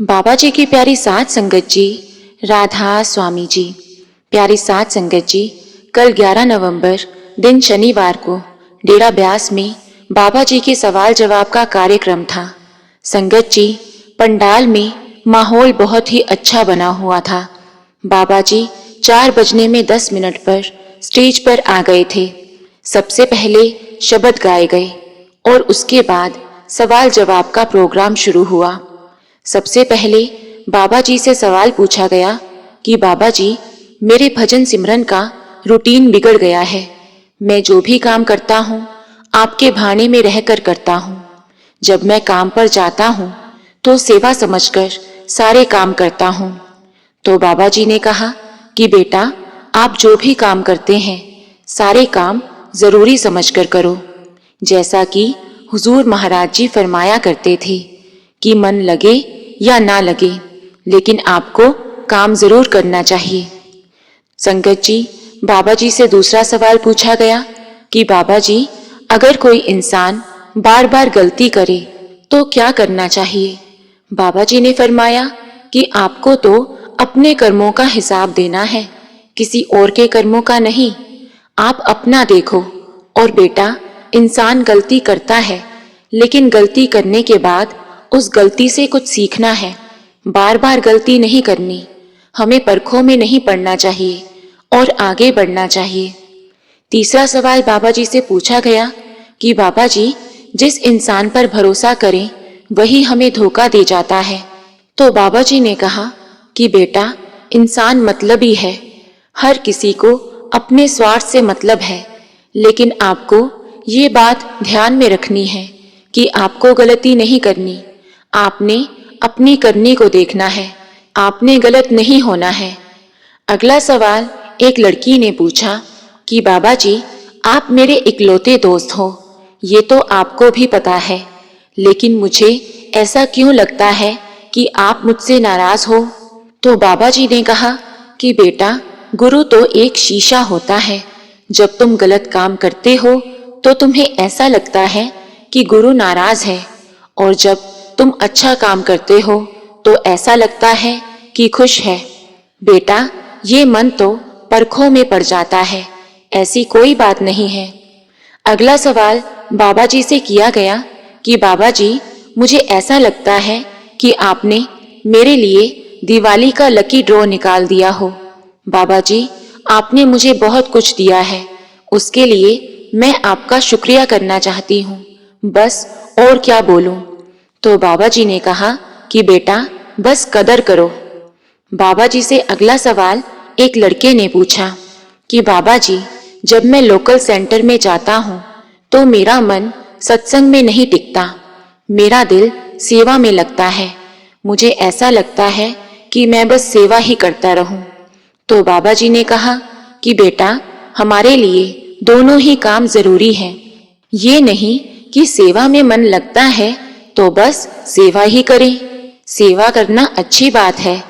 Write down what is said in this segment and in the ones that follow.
बाबा जी की प्यारी साध संगत जी, राधा स्वामी जी। प्यारी साध संगत जी, कल 11 नवंबर दिन शनिवार को डेरा ब्यास में बाबा जी के सवाल जवाब का कार्यक्रम था। संगत जी, पंडाल में माहौल बहुत ही अच्छा बना हुआ था। बाबा जी 4 बजने में 10 मिनट पर स्टेज पर आ गए थे। सबसे पहले शब्द गाए गए और उसके बाद सवाल जवाब का प्रोग्राम शुरू हुआ। सबसे पहले बाबा जी से सवाल पूछा गया कि बाबा जी, मेरे भजन सिमरन का रूटीन बिगड़ गया है। मैं जो भी काम करता हूँ आपके भाने में रहकर करता हूँ। जब मैं काम पर जाता हूँ तो सेवा समझकर सारे काम करता हूँ। तो बाबा जी ने कहा कि बेटा, आप जो भी काम करते हैं सारे काम जरूरी समझकर करो। जैसा कि हुजूर महाराज जी फरमाया करते थे कि मन लगे या ना लगे, लेकिन आपको काम जरूर करना चाहिए। संगत जी, बाबा जी से दूसरा सवाल पूछा गया कि बाबा जी, अगर कोई इंसान बार बार गलती करे तो क्या करना चाहिए। बाबा जी ने फरमाया कि आपको तो अपने कर्मों का हिसाब देना है, किसी और के कर्मों का नहीं। आप अपना देखो। और बेटा, इंसान गलती करता है, लेकिन गलती करने के बाद उस गलती से कुछ सीखना है। बार बार गलती नहीं करनी। हमें परखों में नहीं पड़ना चाहिए और आगे बढ़ना चाहिए। तीसरा सवाल बाबा जी से पूछा गया कि बाबा जी, जिस इंसान पर भरोसा करें वही हमें धोखा दे जाता है। तो बाबा जी ने कहा कि बेटा, इंसान मतलबी है। हर किसी को अपने स्वार्थ से मतलब है, लेकिन आपको ये बात ध्यान में रखनी है कि आपको गलती नहीं करनी। आपने अपनी करनी को देखना है, आपने गलत नहीं होना है। अगला सवाल एक लड़की ने पूछा कि बाबा जी, आप मेरे इकलौते दोस्त हो, ये तो आपको भी पता है, लेकिन मुझे ऐसा क्यों लगता है कि आप मुझसे नाराज हो। तो बाबा जी ने कहा कि बेटा, गुरु तो एक शीशा होता है। जब तुम गलत काम करते हो तो तुम्हें ऐसा लगता है कि गुरु नाराज है, और जब तुम अच्छा काम करते हो तो ऐसा लगता है कि खुश है। बेटा, ये मन तो परखों में पड़ जाता है, ऐसी कोई बात नहीं है। अगला सवाल बाबा जी से किया गया कि बाबा जी, मुझे ऐसा लगता है कि आपने मेरे लिए दिवाली का लकी ड्रॉ निकाल दिया हो। बाबा जी, आपने मुझे बहुत कुछ दिया है, उसके लिए मैं आपका शुक्रिया करना चाहती हूँ। बस और क्या बोलूं। तो बाबा जी ने कहा कि बेटा, बस कदर करो। बाबा जी से अगला सवाल एक लड़के ने पूछा कि बाबा जी, जब मैं लोकल सेंटर में जाता हूँ तो मेरा मन सत्संग में नहीं टिकता। मेरा दिल सेवा में लगता है। मुझे ऐसा लगता है कि मैं बस सेवा ही करता रहूं। तो बाबा जी ने कहा कि बेटा, हमारे लिए दोनों ही काम जरूरी हैं। ये नहीं कि सेवा में मन लगता है तो बस सेवा ही करें। सेवा करना अच्छी बात है,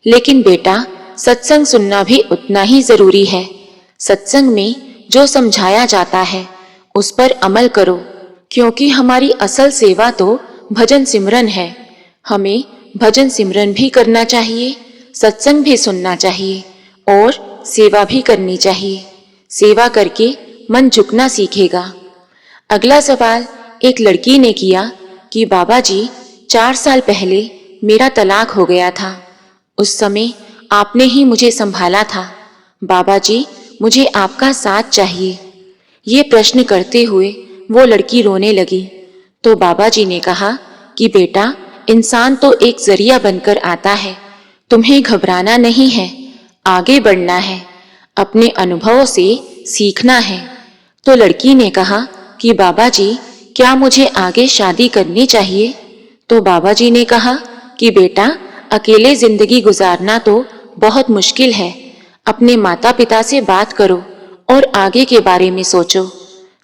लेकिन बेटा, सत्संग सुनना भी उतना ही जरूरी है। सत्संग में जो समझाया जाता है उस पर अमल करो, क्योंकि हमारी असल सेवा तो भजन सिमरन है। हमें भजन सिमरन भी करना चाहिए, सत्संग भी सुनना चाहिए और सेवा भी करनी चाहिए। सेवा करके मन झुकना सीखेगा। अगला सवाल एक लड़की ने किया कि बाबा जी, 4 साल पहले मेरा तलाक हो गया था। उस समय आपने ही मुझे संभाला था। बाबा जी, मुझे आपका साथ चाहिए। ये प्रश्न करते हुए वो लड़की रोने लगी। तो बाबा जी ने कहा कि बेटा, इंसान तो एक जरिया बनकर आता है। तुम्हें घबराना नहीं है, आगे बढ़ना है, अपने अनुभवों से सीखना है। तो लड़की ने कहा कि बाबा जी, क्या मुझे आगे शादी करनी चाहिए। तो बाबा जी ने कहा कि बेटा, अकेले जिंदगी गुजारना तो बहुत मुश्किल है। अपने माता पिता से बात करो और आगे के बारे में सोचो।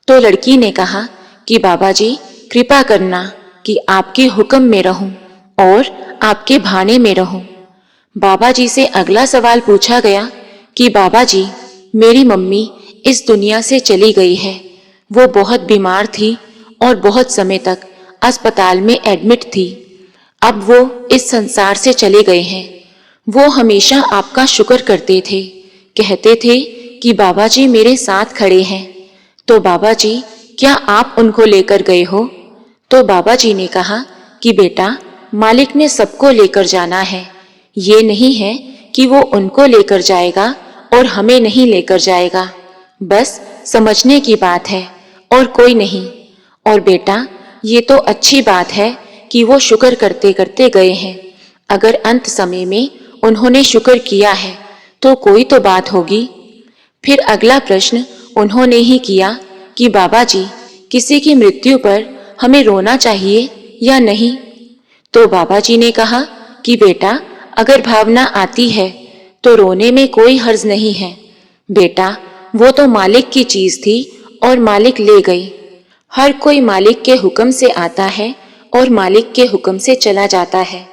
तो लड़की ने कहा कि बाबा जी, कृपा करना कि आपके हुक्म में रहूं और आपके भाने में रहूं। बाबा जी से अगला सवाल पूछा गया कि बाबा जी, मेरी मम्मी इस दुनिया से चली गई है। वो बहुत बीमार थी और बहुत समय तक अस्पताल में एडमिट थी। अब वो इस संसार से चले गए हैं। वो हमेशा आपका शुक्र करते थे, कहते थे कि बाबा जी मेरे साथ खड़े हैं। तो बाबा जी, क्या आप उनको लेकर गए हो? तो बाबा जी ने कहा कि बेटा, मालिक ने सबको लेकर जाना है। ये नहीं है कि वो उनको लेकर जाएगा और हमें नहीं लेकर जाएगा। बस समझने की बात है और कोई नहीं। और बेटा, ये तो अच्छी बात है कि वो शुक्र करते करते गए हैं। अगर अंत समय में उन्होंने शुक्र किया है तो कोई तो बात होगी। फिर अगला प्रश्न उन्होंने ही किया कि बाबा जी, किसी की मृत्यु पर हमें रोना चाहिए या नहीं? तो बाबा जी ने कहा कि बेटा, अगर भावना आती है तो रोने में कोई हर्ज नहीं है। बेटा, वो तो मालिक की चीज थी और मालिक ले गई। हर कोई मालिक के हुक्म से आता है और मालिक के हुक्म से चला जाता है।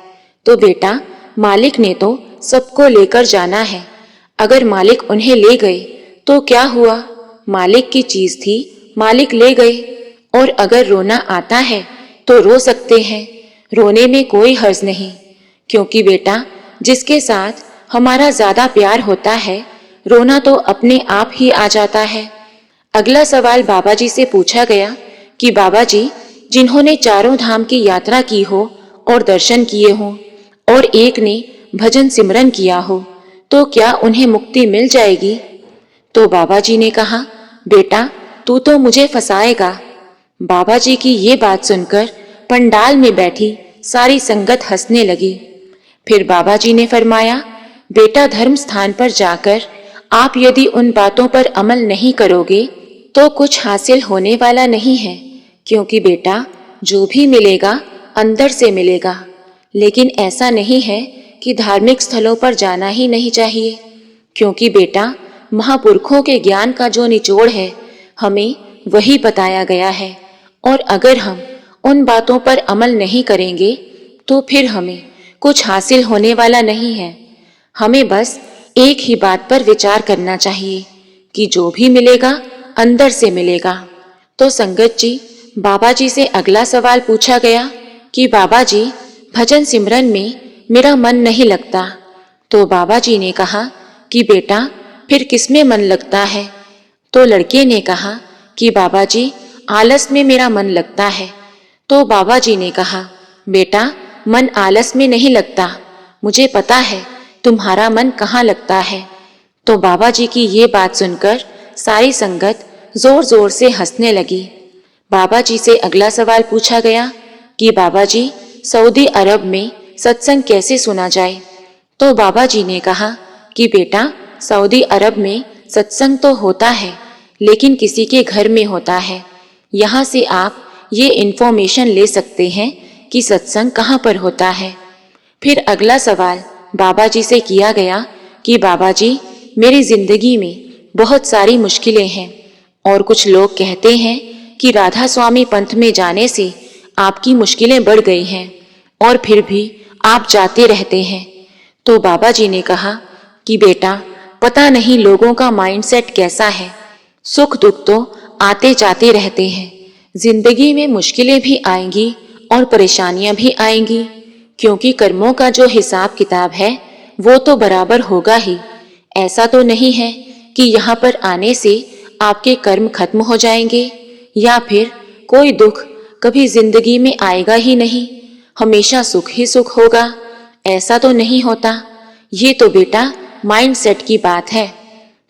तो बेटा, मालिक ने तो सबको लेकर जाना है। अगर मालिक उन्हें ले गए तो क्या हुआ? मालिक की चीज थी, मालिक ले गए। और अगर रोना आता है तो रो सकते हैं, रोने में कोई हर्ज नहीं। क्योंकि बेटा, जिसके साथ हमारा ज्यादा प्यार होता है, रोना तो अपने आप ही आ जाता है। अगला सवाल बाबा जी से पूछा गया कि बाबा जी, जिन्होंने चारों धाम की यात्रा की हो और दर्शन किए हों और एक ने भजन सिमरन किया हो, तो क्या उन्हें मुक्ति मिल जाएगी? तो बाबा जी ने कहा, बेटा, तू तो मुझे फंसाएगा। बाबा जी की ये बात सुनकर पंडाल में बैठी सारी संगत हंसने लगी। फिर बाबा जी ने फरमाया, बेटा, धर्म स्थान पर जाकर आप यदि उन बातों पर अमल नहीं करोगे तो कुछ हासिल होने वाला नहीं है। क्योंकि बेटा, जो भी मिलेगा अंदर से मिलेगा। लेकिन ऐसा नहीं है कि धार्मिक स्थलों पर जाना ही नहीं चाहिए। क्योंकि बेटा, महापुरखों के ज्ञान का जो निचोड़ है, हमें वही बताया गया है। और अगर हम उन बातों पर अमल नहीं करेंगे तो फिर हमें कुछ हासिल होने वाला नहीं है। हमें बस एक ही बात पर विचार करना चाहिए कि जो भी मिलेगा अंदर से मिलेगा। तो संगत जी, बाबा जी से अगला सवाल पूछा गया कि बाबा जी, भजन सिमरन में मेरा मन नहीं लगता। तो बाबा जी ने कहा कि बेटा, फिर किसमें मन लगता है? तो लड़के ने कहा कि बाबा जी, आलस में मेरा मन लगता है। तो बाबा जी ने कहा, बेटा, मन आलस में नहीं लगता। मुझे पता है तुम्हारा मन कहाँ लगता है। तो बाबा जी की ये बात सुनकर सारी संगत जोर जोर से हंसने लगी। बाबा जी से अगला सवाल पूछा गया कि बाबा जी, सऊदी अरब में सत्संग कैसे सुना जाए? तो बाबा जी ने कहा कि बेटा, सऊदी अरब में सत्संग तो होता है, लेकिन किसी के घर में होता है। यहाँ से आप ये इन्फॉर्मेशन ले सकते हैं कि सत्संग कहाँ पर होता है। फिर अगला सवाल बाबा जी से किया गया कि बाबा जी, मेरी जिंदगी में बहुत सारी मुश्किलें हैं और कुछ लोग कहते हैं कि राधा स्वामी पंथ में जाने से आपकी मुश्किलें बढ़ गई हैं और फिर भी आप जाते रहते हैं। तो बाबा जी ने कहा कि बेटा, पता नहीं लोगों का माइंडसेट कैसा है। सुख दुख तो आते जाते रहते हैं। जिंदगी में मुश्किलें भी आएंगी और परेशानियां भी आएंगी, क्योंकि कर्मों का जो हिसाब किताब है वो तो बराबर होगा ही। ऐसा तो नहीं है कि यहाँ पर आने से आपके कर्म खत्म हो जाएंगे या फिर कोई दुख कभी जिंदगी में आएगा ही नहीं, हमेशा सुख ही सुख होगा। ऐसा तो नहीं होता। ये तो बेटा माइंडसेट की बात है।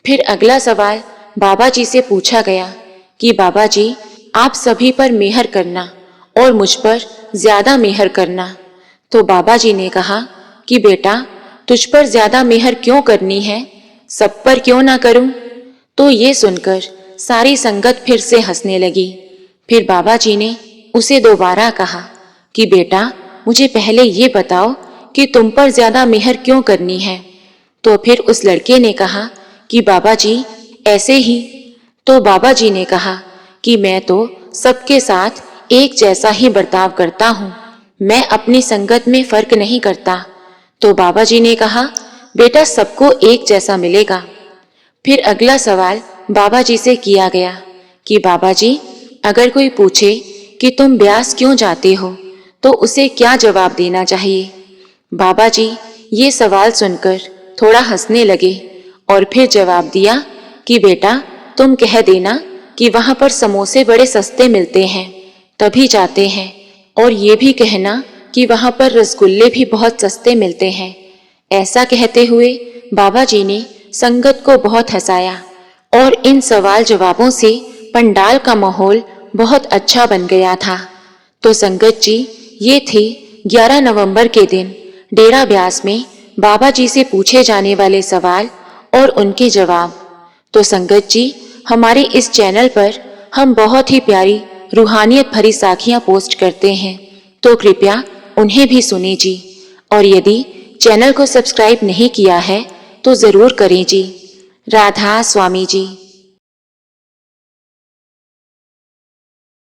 फिर अगला सवाल बाबा जी से पूछा गया कि बाबा जी, आप सभी पर मेहर करना और मुझ पर ज्यादा मेहर करना। तो बाबा जी ने कहा कि बेटा, तुझ पर ज्यादा मेहर क्यों करनी है, सब पर क्यों ना करूं? तो ये सुनकर सारी संगत फिर से हंसने लगी। फिर बाबा जी ने उसे दोबारा कहा कि बेटा, मुझे पहले ये बताओ कि तुम पर ज्यादा मेहर क्यों करनी है? तो फिर उस लड़के ने कहा कि बाबा जी, ऐसे ही। तो बाबा जी ने कहा कि मैं तो सबके साथ एक जैसा ही बर्ताव करता हूँ, मैं अपनी संगत में फर्क नहीं करता। तो बाबा जी ने कहा, बेटा, सबको एक जैसा मिलेगा। फिर अगला सवाल बाबा जी से किया गया कि बाबा जी, अगर कोई पूछे कि तुम ब्यास क्यों जाते हो, तो उसे क्या जवाब देना चाहिए। बाबा जी ये सवाल सुनकर थोड़ा हंसने लगे और फिर जवाब दिया कि बेटा तुम कह देना कि वहां पर समोसे बड़े सस्ते मिलते हैं, तभी जाते हैं, और ये भी कहना कि वहां पर रसगुल्ले भी बहुत सस्ते मिलते हैं। ऐसा कहते हुए बाबा जी ने संगत को बहुत हंसाया और इन सवाल जवाबों से पंडाल का माहौल बहुत अच्छा बन गया था। तो संगत जी ये थे 11 नवंबर के दिन डेरा ब्यास में बाबा जी से पूछे जाने वाले सवाल और उनके जवाब। तो संगत जी हमारे इस चैनल पर हम बहुत ही प्यारी रूहानियत भरी साखियां पोस्ट करते हैं, तो कृपया उन्हें भी सुने जी। और यदि चैनल को सब्सक्राइब नहीं किया है तो जरूर करें जी। राधा स्वामी जी।